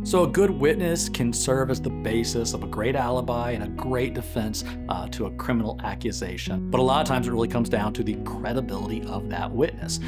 So a good witness can serve as the basis of a great alibi and a great defense to a criminal accusation. But a lot of times it really comes down to the credibility of that witness.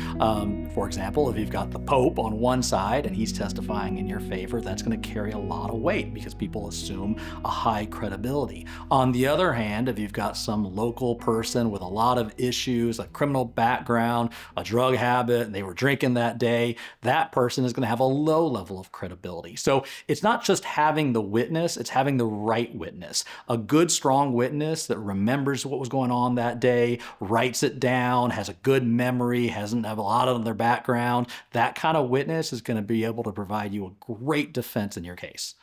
For example, if you've got the Pope on one side and he's testifying in your favor, that's going to carry a lot of weight because people assume a high credibility. On the other hand, if you've got some local person with a lot of issues, a criminal background, a drug habit, and they were drinking that day, that person is going to have a low level of credibility. So it's not just having the witness, it's having the right witness. A good, strong witness that remembers what was going on that day, writes it down, has a good memory, hasn't have a lot of their background. That kind of witness is going to be able to provide you a great defense in your case.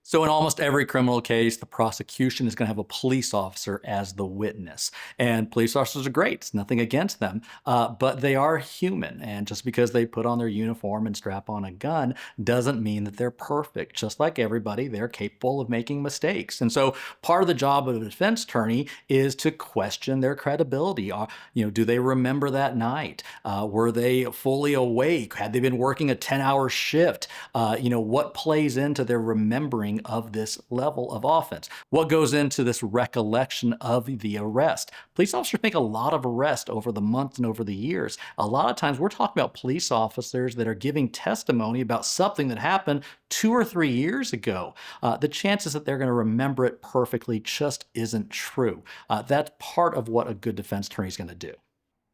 So in almost every criminal case, the prosecution is going to have a police officer as the witness. And police officers are great. It's nothing against them, but they are human. And just because they put on their uniform and strap on a gun doesn't mean that they're perfect. Just like everybody, they're capable of making mistakes. And so part of the job of a defense attorney is to question their credibility. Do they remember that night? Were they fully awake? Had they been working a 10-hour shift? What plays into their remembering of this level of offense? What goes into this recollection of the arrest? Police officers make a lot of arrests over the months and over the years. A lot of times we're talking about police officers that are giving testimony about something that happened 2 or 3 years ago. The chances that they're going to remember it perfectly just isn't true. That's part of what a good defense attorney is going to do.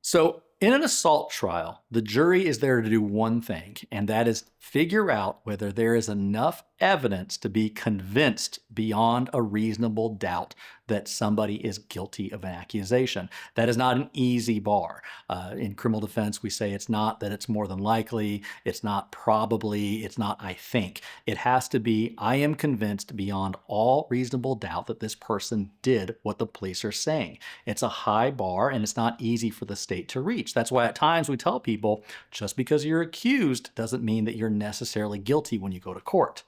So in an assault trial, the jury is there to do one thing, and that is figure out whether there is enough evidence to be convinced beyond a reasonable doubt that somebody is guilty of an accusation. That is not an easy bar. In criminal defense, we say it's not that it's more than likely, it's not probably, it's not I think. It has to be I am convinced beyond all reasonable doubt that this person did what the police are saying. It's a high bar and it's not easy for the state to reach. That's why at times we tell people just because you're accused doesn't mean that you're necessarily guilty when you go to court.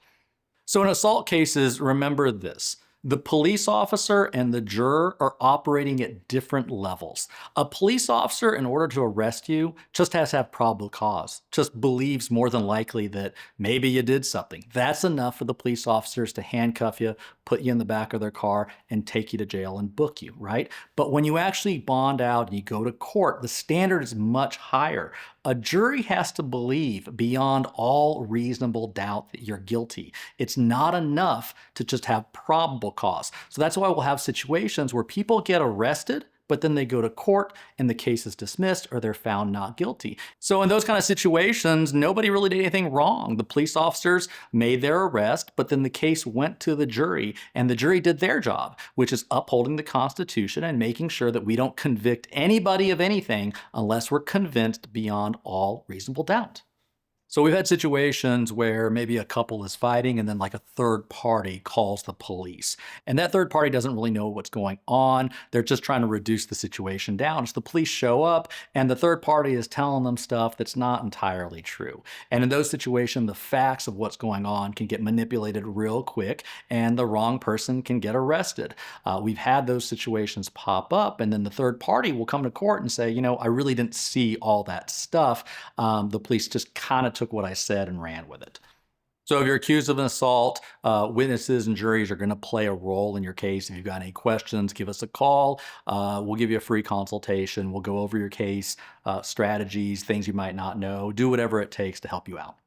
So in assault cases, remember this. The police officer and the juror are operating at different levels. A police officer, in order to arrest you, just has to have probable cause, just believes more than likely that maybe you did something. That's enough for the police officers to handcuff you, put you in the back of their car, and take you to jail and book you, right? But when you actually bond out and you go to court, the standard is much higher. A jury has to believe beyond all reasonable doubt that you're guilty. It's not enough to just have probable cause. So that's why we'll have situations where people get arrested, but then they go to court and the case is dismissed or they're found not guilty. So in those kind of situations, nobody really did anything wrong. The police officers made their arrest, but then the case went to the jury and the jury did their job, which is upholding the Constitution and making sure that we don't convict anybody of anything unless we're convinced beyond all reasonable doubt. So we've had situations where maybe a couple is fighting and then like a third party calls the police. And that third party doesn't really know what's going on. They're just trying to reduce the situation down. So the police show up and the third party is telling them stuff that's not entirely true. And in those situations, the facts of what's going on can get manipulated real quick and the wrong person can get arrested. We've had those situations pop up and then the third party will come to court and say, I really didn't see all that stuff. The police just kind of took what I said and ran with it. So if you're accused of an assault, witnesses and juries are going to play a role in your case. If you've got any questions, give us a call. We'll give you a free consultation. We'll go over your case, strategies, things you might not know, do whatever it takes to help you out.